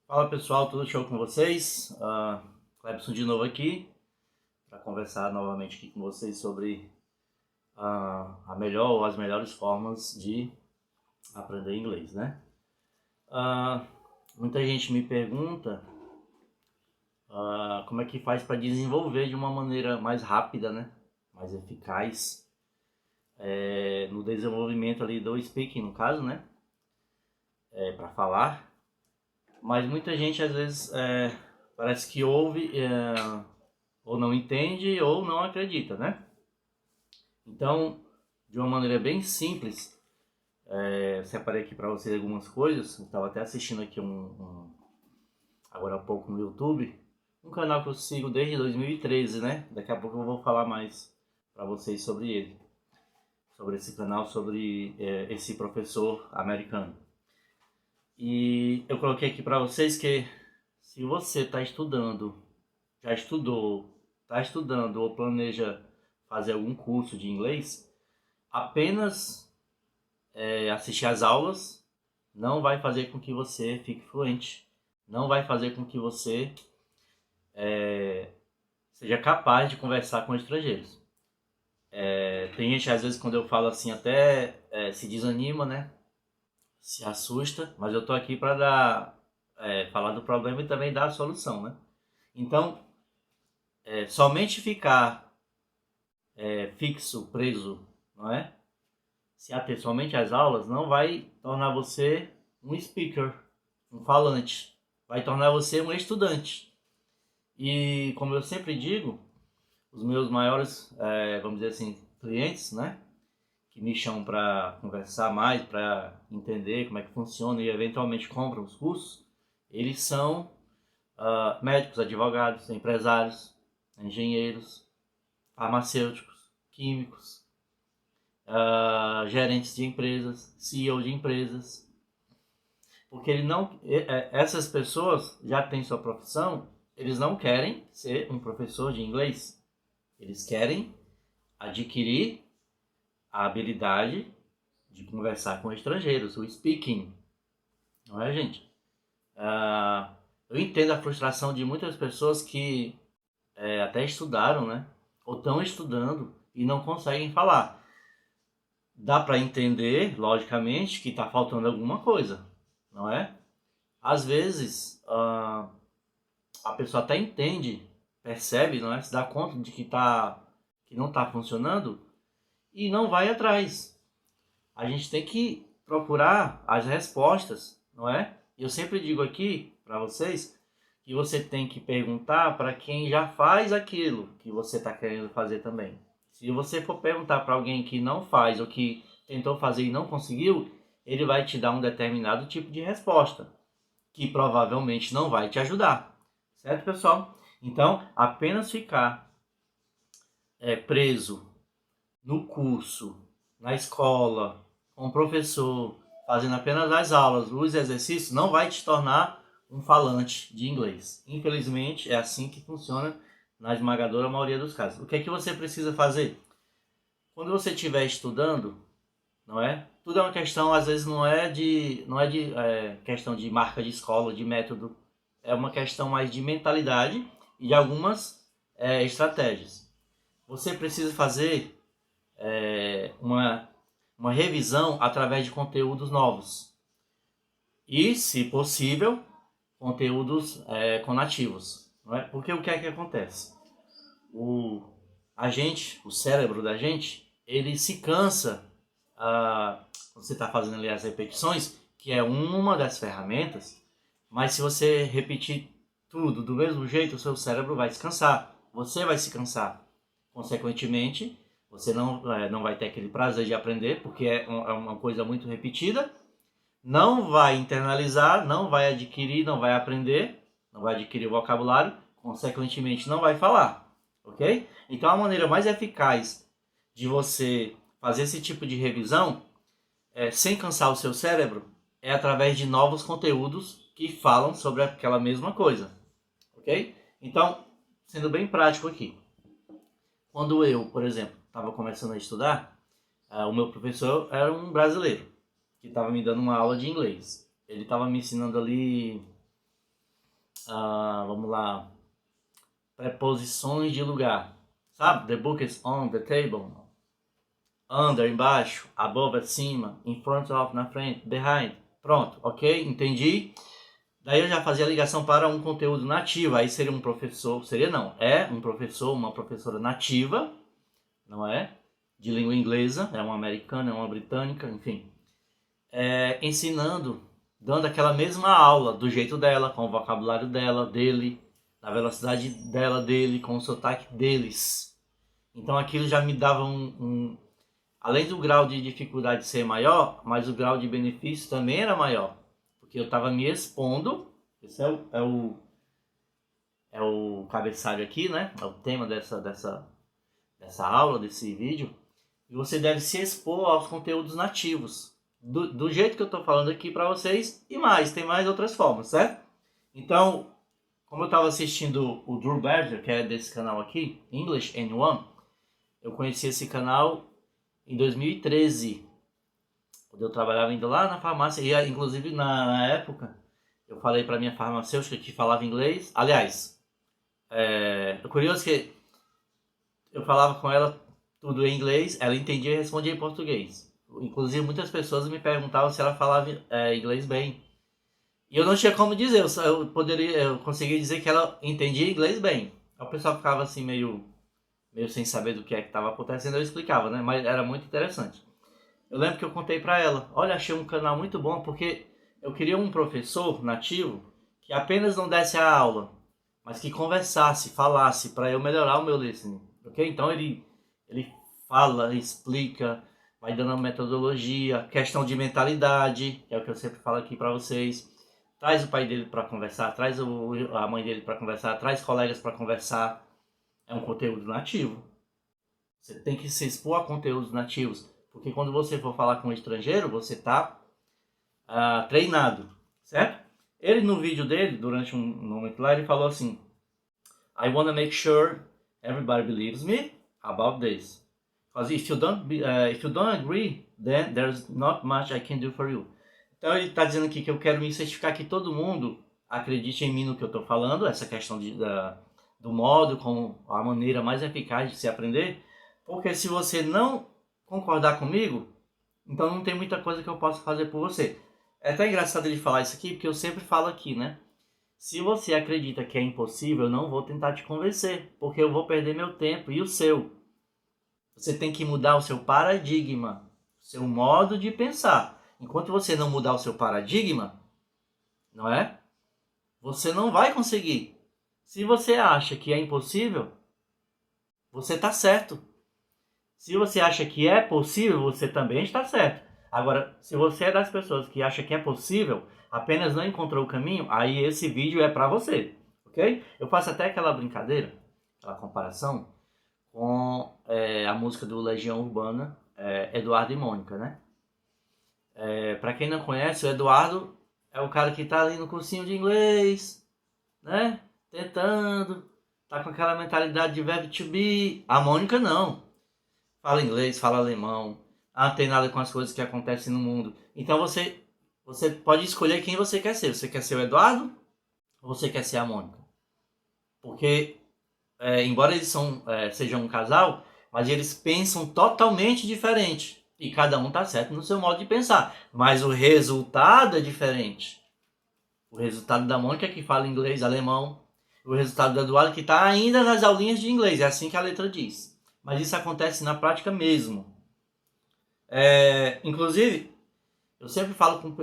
Fala pessoal, tudo show com vocês? Clebson de novo aqui para conversar novamente aqui com vocês sobre a melhor ou as melhores formas de aprender inglês, né? Muita gente me pergunta como é que faz para desenvolver de uma maneira mais rápida, né? Mais eficaz no desenvolvimento ali do speaking, no caso, né? Para falar. Mas muita gente às vezes parece que ouve ou não entende ou não acredita, né? Então, de uma maneira bem simples, separei aqui para vocês algumas coisas. Eu estava até assistindo aqui agora há pouco no YouTube, um canal que eu sigo desde 2013, né? Daqui a pouco eu vou falar mais para vocês sobre ele, sobre esse canal, sobre esse professor americano. E eu coloquei aqui para vocês que se você está estudando, já estudou, está estudando ou planeja fazer algum curso de inglês, apenas assistir às aulas não vai fazer com que você fique fluente, não vai fazer com que você seja capaz de conversar com estrangeiros. Tem gente, às vezes, quando eu falo assim, até se desanima, né? Se assusta, mas eu tô aqui para falar do problema e também dar a solução, né? Então, somente ficar fixo, preso, não é? Se ater somente às aulas não vai tornar você um speaker, um falante, vai tornar você um estudante. E como eu sempre digo, os meus maiores, vamos dizer assim, clientes, né? Que me chamam para conversar mais, para entender como é que funciona e eventualmente compram os cursos, eles são médicos, advogados, empresários, engenheiros, farmacêuticos, químicos, gerentes de empresas, CEO de empresas, porque essas pessoas já têm sua profissão, eles não querem ser um professor de inglês, eles querem adquirir a habilidade de conversar com estrangeiros, o speaking, não é, gente? Eu entendo a frustração de muitas pessoas que até estudaram, né? Ou estão estudando e não conseguem falar. Dá para entender, logicamente, que está faltando alguma coisa, não é? Às vezes, a pessoa até entende, percebe, não é? Se dá conta de que não está funcionando e não vai atrás. A gente tem que procurar as respostas, não é? Eu sempre digo aqui para vocês que você tem que perguntar para quem já faz aquilo que você está querendo fazer também. Se você for perguntar para alguém que não faz ou que tentou fazer e não conseguiu, ele vai te dar um determinado tipo de resposta, que provavelmente não vai te ajudar. Certo, pessoal? Então, apenas ficar preso no curso, na escola, com o professor, fazendo apenas as aulas, os exercícios, não vai te tornar um falante de inglês. Infelizmente, é assim que funciona na esmagadora maioria dos casos. O que é que você precisa fazer? Quando você estiver estudando, não é? Tudo é uma questão, às vezes não é de questão de marca de escola, de método. É uma questão mais de mentalidade e de algumas estratégias. Você precisa fazer uma revisão através de conteúdos novos. E, se possível, conteúdos conativos. Não é? Porque o que é que acontece? O cérebro da gente, ele se cansa quando você está fazendo ali as repetições, que é uma das ferramentas, mas se você repetir tudo do mesmo jeito, o seu cérebro vai se cansar. Você vai se cansar. Consequentemente, você não vai ter aquele prazer de aprender, porque é uma coisa muito repetida. Não vai internalizar, não vai adquirir, não vai aprender, não vai adquirir o vocabulário, consequentemente não vai falar, ok? Então a maneira mais eficaz de você fazer esse tipo de revisão, sem cansar o seu cérebro, é através de novos conteúdos que falam sobre aquela mesma coisa, ok? Então, sendo bem prático aqui, quando eu, por exemplo, estava começando a estudar, o meu professor era um brasileiro que estava me dando uma aula de inglês. Ele estava me ensinando ali vamos lá, preposições de lugar, sabe? The book is on the table. Under, embaixo, above, acima, in front of, na frente, behind. Pronto, ok? Entendi. Daí eu já fazia a ligação para um conteúdo nativo. Aí seria um professor, é um professor, uma professora nativa, não é? De língua inglesa, é uma americana, é uma britânica, enfim. Ensinando, dando aquela mesma aula, do jeito dela, com o vocabulário dela, dele, na velocidade dela, dele, com o sotaque deles. Então aquilo já me dava além do grau de dificuldade ser maior, mas o grau de benefício também era maior. Porque eu estava me expondo, esse é o cabeçalho aqui, né? É o tema dessa aula, desse vídeo. E você deve se expor aos conteúdos nativos. Do jeito que eu estou falando aqui para vocês e mais, tem mais outras formas, certo? Então, como eu estava assistindo o Drew Barrymore, que é desse canal aqui, English N1, eu conheci esse canal em 2013, quando eu trabalhava ainda lá na farmácia, e inclusive na época eu falei para minha farmacêutica que falava inglês. Aliás, é curioso que eu falava com ela tudo em inglês, ela entendia e respondia em português. Inclusive muitas pessoas me perguntavam se ela falava inglês bem. E eu não tinha como dizer, eu conseguia dizer que ela entendia inglês bem. Aí o pessoal ficava assim meio sem saber do que é que estava acontecendo, eu explicava, né? Mas era muito interessante. Eu lembro que eu contei para ela, olha, achei um canal muito bom, porque eu queria um professor nativo que apenas não desse a aula, mas que conversasse, falasse, para eu melhorar o meu listening, ok? Então ele fala, explica, vai dando uma metodologia, questão de mentalidade, que é o que eu sempre falo aqui para vocês. Traz o pai dele para conversar, traz a mãe dele para conversar, traz colegas para conversar. É um conteúdo nativo. Você tem que se expor a conteúdos nativos, porque quando você for falar com um estrangeiro, você está treinado, certo? Ele no vídeo dele, durante um momento lá, ele falou assim: I want to make sure everybody believes me about this. Because if you don't agree, then there's not much I can do for you. Então ele está dizendo aqui que eu quero me certificar que todo mundo acredite em mim no que eu estou falando, essa questão do modo, como a maneira mais eficaz de se aprender, porque se você não concordar comigo, então não tem muita coisa que eu possa fazer por você. É até engraçado ele falar isso aqui, porque eu sempre falo aqui, né? Se você acredita que é impossível, eu não vou tentar te convencer, porque eu vou perder meu tempo e o seu. Você tem que mudar o seu paradigma, seu modo de pensar. Enquanto você não mudar o seu paradigma, não é? Você não vai conseguir. Se você acha que é impossível, você está certo. Se você acha que é possível, você também está certo. Agora, se você é das pessoas que acha que é possível, apenas não encontrou o caminho, aí esse vídeo é para você, ok? Eu faço até aquela brincadeira, aquela comparação com a música do Legião Urbana, Eduardo e Mônica, né? Para quem não conhece, o Eduardo é o cara que está ali no cursinho de inglês, né? Tentando, tá com aquela mentalidade de verbo to be. A Mônica não. Fala inglês, fala alemão, antenada com as coisas que acontecem no mundo. Então você pode escolher quem você quer ser. Você quer ser o Eduardo ou você quer ser a Mônica? Porque, embora eles sejam um casal, mas eles pensam totalmente diferente. E cada um tá certo no seu modo de pensar. Mas o resultado é diferente. O resultado da Mônica é que fala inglês, alemão. O resultado do Eduardo que está ainda nas aulinhas de inglês. É assim que a letra diz. Mas isso acontece na prática mesmo. Inclusive, eu sempre falo com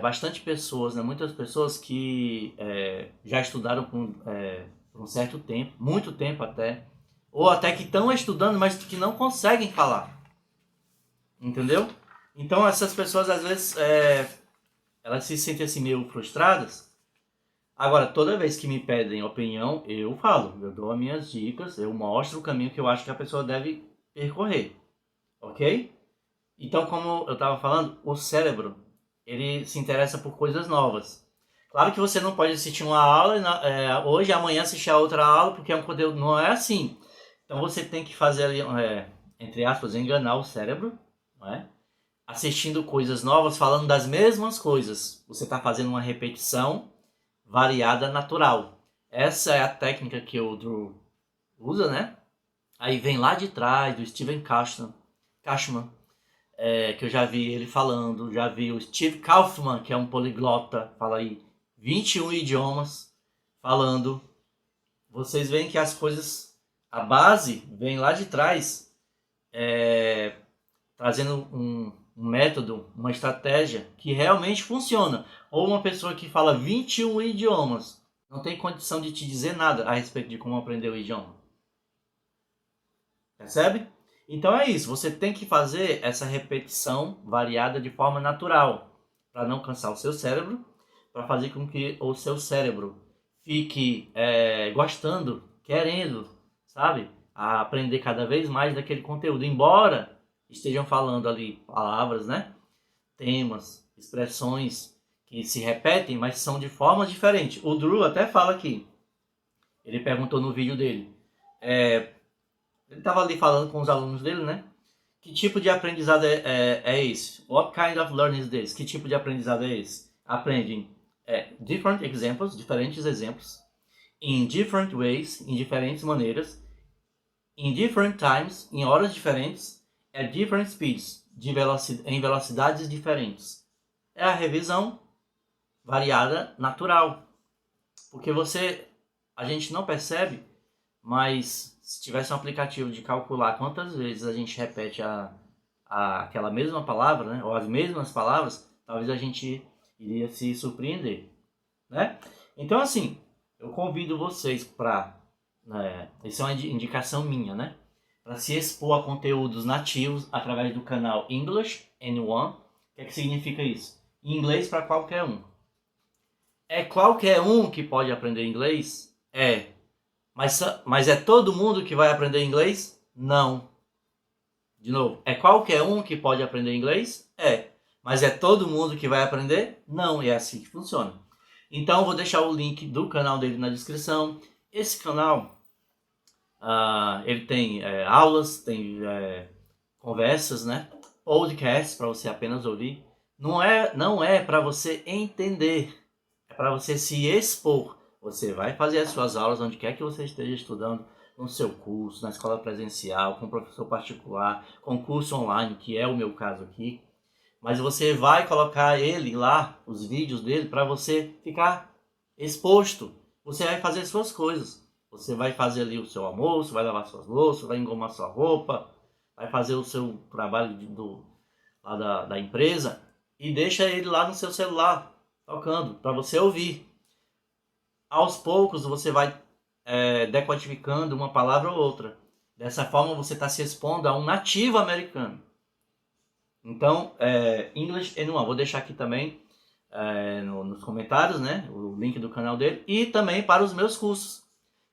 bastante pessoas, né? Muitas pessoas que já estudaram por um certo tempo, muito tempo até, ou até que estão estudando, mas que não conseguem falar. Entendeu? Então essas pessoas às vezes elas se sentem assim meio frustradas. Agora, toda vez que me pedem opinião, eu falo, eu dou as minhas dicas, eu mostro o caminho que eu acho que a pessoa deve percorrer, ok? Então, como eu estava falando, o cérebro, ele se interessa por coisas novas. Claro que você não pode assistir uma aula hoje, amanhã assistir a outra aula, porque é um conteúdo, não é assim. Então você tem que fazer ali, entre aspas, enganar o cérebro, não é? Assistindo coisas novas, falando das mesmas coisas. Você está fazendo uma repetição, variada natural. Essa é a técnica que o Drew usa, né? Aí vem lá de trás do Steven Kashman, que eu já vi ele falando, já vi o Steve Kaufman, que é um poliglota, fala aí 21 idiomas falando. Vocês veem que as coisas, a base vem lá de trás, trazendo um método, uma estratégia que realmente funciona. Ou uma pessoa que fala 21 idiomas não tem condição de te dizer nada a respeito de como aprender o idioma. Percebe? Então é isso, você tem que fazer essa repetição variada de forma natural, para não cansar o seu cérebro, para fazer com que o seu cérebro fique gostando, querendo, sabe? A aprender cada vez mais daquele conteúdo, embora estejam falando ali palavras, né? Temas, expressões que se repetem, mas são de formas diferentes. O Drew até fala aqui, ele perguntou no vídeo dele, ele estava ali falando com os alunos dele, né? Que tipo de aprendizado é esse? What kind of learning is this? Que tipo de aprendizado é esse? Aprendem different examples, diferentes exemplos, in different ways, em diferentes maneiras, in different times, em horas diferentes, at different speeds, em velocidades diferentes. É a revisão variada natural. Porque a gente não percebe, mas se tivesse um aplicativo de calcular quantas vezes a gente repete aquela mesma palavra, né, ou as mesmas palavras, talvez a gente iria se surpreender, né? Então, assim, eu convido vocês para, isso é uma indicação minha, né, para se expor a conteúdos nativos através do canal English Anyone. O que significa isso? Inglês para qualquer um. É qualquer um que pode aprender inglês? Mas é todo mundo que vai aprender inglês? Não. De novo, é qualquer um que pode aprender inglês? Mas é todo mundo que vai aprender? Não, e é assim que funciona. Então, eu vou deixar o link do canal dele na descrição. Esse canal, ele tem aulas, tem conversas, né? Podcasts para você apenas ouvir. Não é para você entender, é para você se expor. Você vai fazer as suas aulas onde quer que você esteja estudando, no seu curso, na escola presencial, com professor particular, com curso online, que é o meu caso aqui. Mas você vai colocar ele lá, os vídeos dele, para você ficar exposto. Você vai fazer suas coisas. Você vai fazer ali o seu almoço, vai lavar suas louças, vai engomar sua roupa, vai fazer o seu trabalho lá da empresa e deixa ele lá no seu celular, tocando, para você ouvir. Aos poucos você vai decodificando uma palavra ou outra. Dessa forma você está se expondo a um nativo americano. Então, English Anyone, vou deixar aqui também nos comentários, né, o link do canal dele e também para os meus cursos.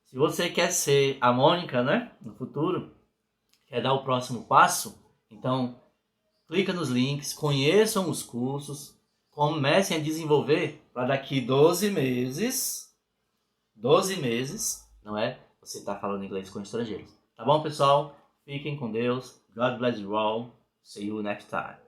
Se você quer ser a Mônica, né, no futuro, quer dar o próximo passo, então clica nos links, conheçam os cursos, comecem a desenvolver para daqui 12 meses, não é? Você está falando inglês com estrangeiros. Tá bom, pessoal? Fiquem com Deus. God bless you all. See you next time.